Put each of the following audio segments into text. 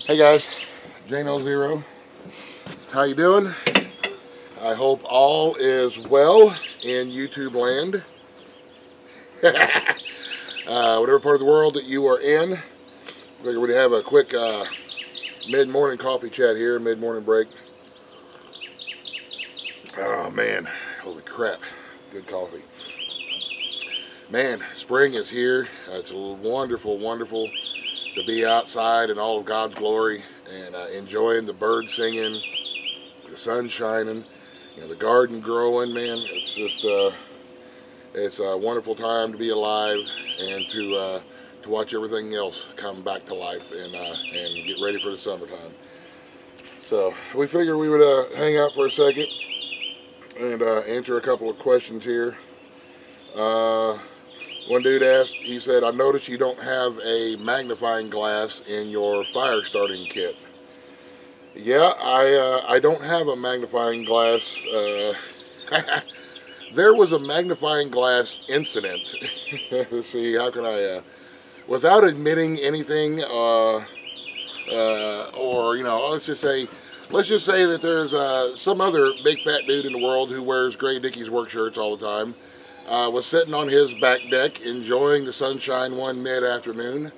Hey guys, Jano0. How you doing? I hope all is well in YouTube land. Whatever part of the world that you are in, we're going to have a quick mid-morning coffee chat here, mid-morning break. Oh man, holy crap, good coffee. Man, spring is here. It's wonderful, wonderful to be outside in all of God's glory and enjoying the birds singing, the sun shining, the garden growing. Man, it's just it's a wonderful time to be alive and to watch everything else come back to life and get ready for the summertime. So we figured we would hang out for a second and answer a couple of questions here. One dude asked, he said, I noticed you don't have a magnifying glass in your fire starting kit. Yeah, I don't have a magnifying glass. There was a magnifying glass incident. Let's see, how can I, without admitting anything, or, let's just say that there's some other big fat dude in the world who wears gray Dickies work shirts all the time. Was sitting on his back deck enjoying the sunshine one mid-afternoon,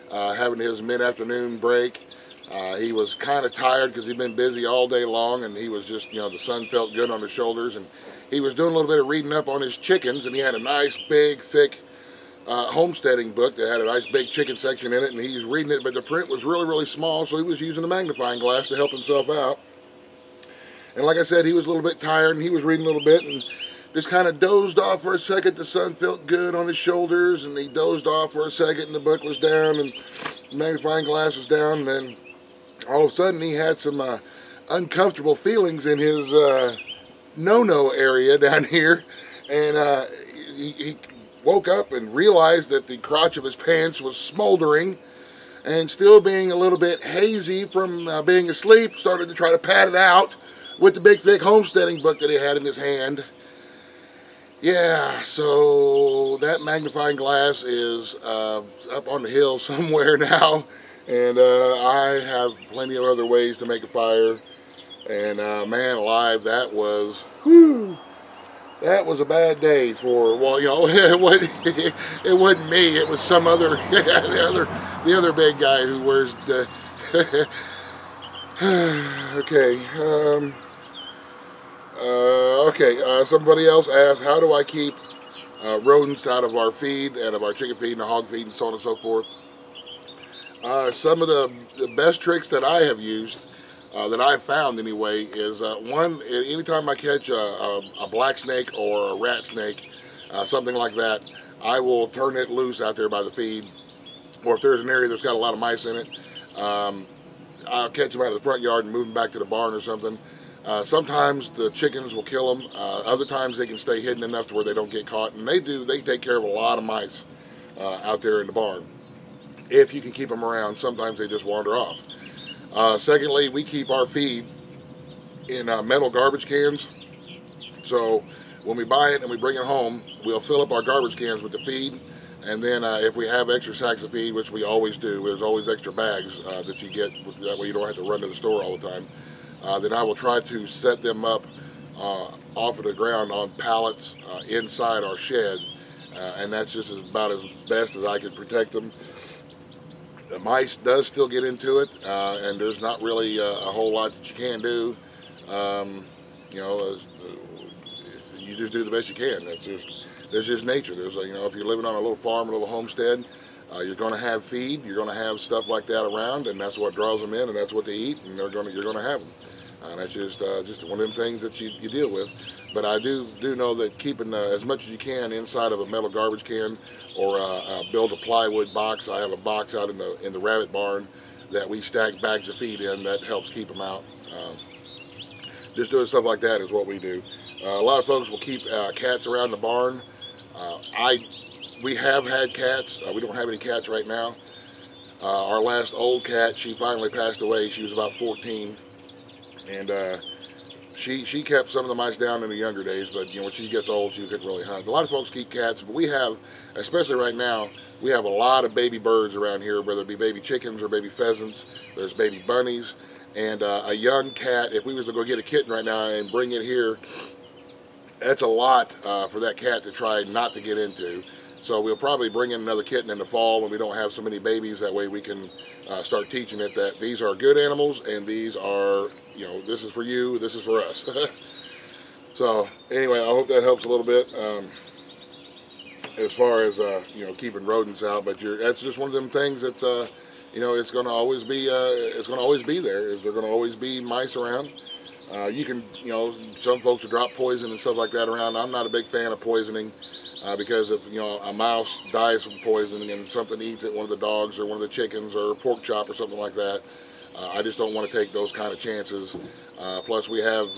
having his mid-afternoon break. He was kind of tired because he'd been busy all day long, and he was just, the sun felt good on his shoulders, and he was doing a little bit of reading up on his chickens, and he had a nice big thick homesteading book that had a nice big chicken section in it, and he's reading it, but the print was really, really small, so he was using a magnifying glass to help himself out. And like I said, he was a little bit tired, and he was reading a little bit, and just kind of dozed off for a second. The sun felt good on his shoulders, and he dozed off for a second, and the book was down, and the magnifying glass was down, and then all of a sudden he had some uncomfortable feelings in his no-no area down here, and he woke up and realized that the crotch of his pants was smoldering, and still being a little bit hazy from being asleep, started to try to pat it out with the big thick homesteading book that he had in his hand. Yeah, so that magnifying glass is up on the hill somewhere now, and I have plenty of other ways to make a fire, and man alive, that was a bad day for, well, it wasn't me, it was some other, the other big guy who wears the, okay, somebody else asked, how do I keep rodents out of our feed and of our chicken feed and the hog feed and so on and so forth? Some of the best tricks that I have used, that I've found anyway, is one, anytime I catch a black snake or a rat snake, something like that, I will turn it loose out there by the feed, or if there's an area that's got a lot of mice in it, I'll catch them out of the front yard and move them back to the barn or something. Sometimes the chickens will kill them. Other times they can stay hidden enough to where they don't get caught. And they take care of a lot of mice out there in the barn. If you can keep them around, sometimes they just wander off. Secondly, we keep our feed in metal garbage cans. So when we buy it and we bring it home, we'll fill up our garbage cans with the feed. And then if we have extra sacks of feed, which we always do, there's always extra bags that you get. That way you don't have to run to the store all the time. Then I will try to set them up off of the ground on pallets inside our shed, and that's just about as best as I can protect them. The mice does still get into it, and there's not really a whole lot that you can do. You just do the best you can. There's just nature. There's if you're living on a little farm, a little homestead, you're going to have feed. You're going to have stuff like that around, and that's what draws them in, and that's what they eat, and you're going to have them. That's just one of them things that you deal with. But I do know that keeping as much as you can inside of a metal garbage can, or build a plywood box. I have a box out in the rabbit barn that we stack bags of feed in. That helps keep them out. Just doing stuff like that is what we do. A lot of folks will keep cats around the barn. We have had cats. We don't have any cats right now. Our last old cat, she finally passed away. She was about 14. And she kept some of the mice down in the younger days, but when she gets old, she couldn't really hunt. A lot of folks keep cats, but we have, especially right now, we have a lot of baby birds around here, whether it be baby chickens or baby pheasants. There's baby bunnies, and a young cat. If we was to go get a kitten right now and bring it here, that's a lot for that cat to try not to get into. So we'll probably bring in another kitten in the fall when we don't have so many babies. That way we can start teaching it that these are good animals and these are, this is for you, this is for us. So anyway, I hope that helps a little bit as far as keeping rodents out. But that's just one of them things that it's going to always be there. There's going to always be mice around. You can, some folks will drop poison and stuff like that around. I'm not a big fan of poisoning. Because if a mouse dies from poisoning and something eats it, one of the dogs or one of the chickens or a pork chop or something like that, I just don't want to take those kind of chances. Plus we have,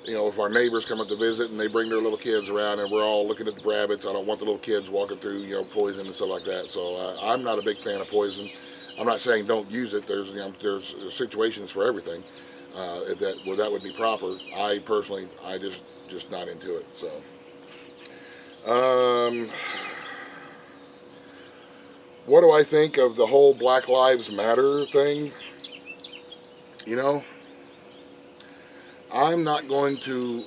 if our neighbors come up to visit and they bring their little kids around and we're all looking at the rabbits, I don't want the little kids walking through poison and stuff like that. So I'm not a big fan of poison. I'm not saying don't use it. There's situations for everything where that would be proper. I personally, just not into it. So. What do I think of the whole Black Lives Matter thing? I'm not going to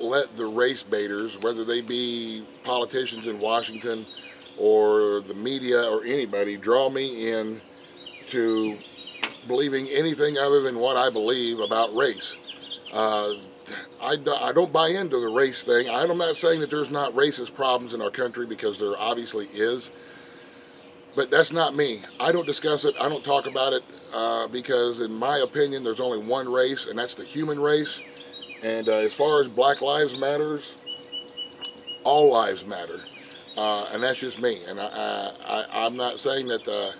let the race baiters, whether they be politicians in Washington or the media or anybody, draw me in to believing anything other than what I believe about race. I don't buy into the race thing. I'm not saying that there's not racist problems in our country, because there obviously is. But that's not me. I don't discuss it. I don't talk about it because in my opinion there's only one race, and that's the human race. And as far as Black Lives Matters, all lives matter. And that's just me. And I'm not saying that...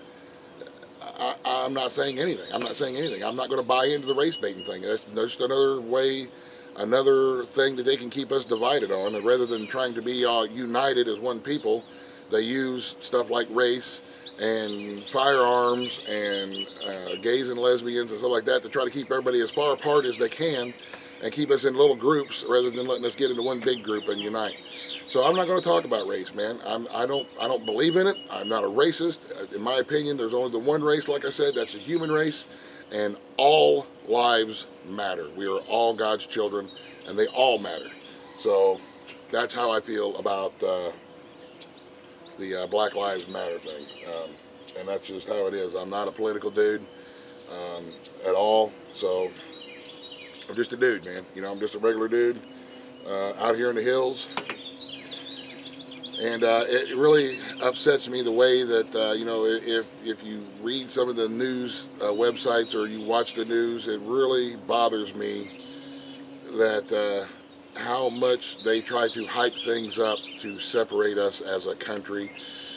I'm not saying anything. I'm not saying anything. I'm not going to buy into the race baiting thing. That's just another way, another thing that they can keep us divided on. And rather than trying to be all united as one people, they use stuff like race and firearms and gays and lesbians and stuff like that to try to keep everybody as far apart as they can and keep us in little groups rather than letting us get into one big group and unite. So I'm not going to talk about race, man. I don't believe in it. I'm not a racist. In my opinion, there's only the one race, like I said, that's the human race, and all lives matter. We are all God's children, and they all matter. So that's how I feel about the Black Lives Matter thing, and that's just how it is. I'm not a political dude at all, so I'm just a dude, man. I'm just a regular dude out here in the hills. And it really upsets me the way that, if you read some of the news websites or you watch the news, it really bothers me that how much they try to hype things up to separate us as a country,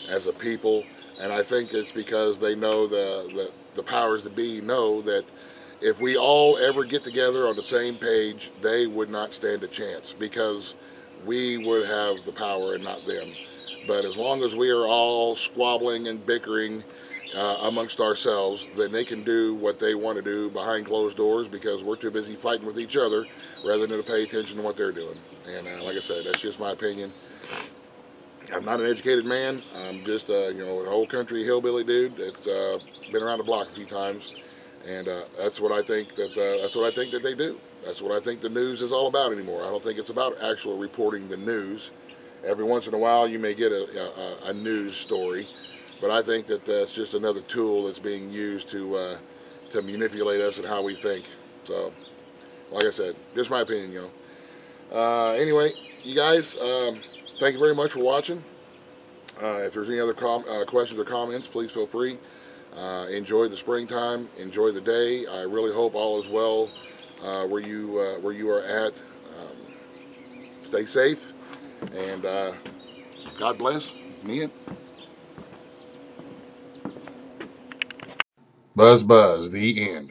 as a people. And I think it's because they know the powers that be know that if we all ever get together on the same page, they would not stand a chance, because we would have the power and not them. But as long as we are all squabbling and bickering amongst ourselves, then they can do what they want to do behind closed doors, because we're too busy fighting with each other rather than to pay attention to what they're doing. And like I said, that's just my opinion. I'm not an educated man. I'm just an old country hillbilly dude that's been around the block a few times, and that's what I think that they do. That's what I think the news is all about anymore. I don't think it's about actual reporting the news. Every once in a while you may get a news story, but I think that that's just another tool that's being used to manipulate us and how we think. So, like I said, just my opinion, Anyway, you guys, thank you very much for watching. If there's any other questions or comments, please feel free. Enjoy the springtime. Enjoy the day. I really hope all is well where you are at. Stay safe, and God bless. Nia. Buzz, buzz. The end.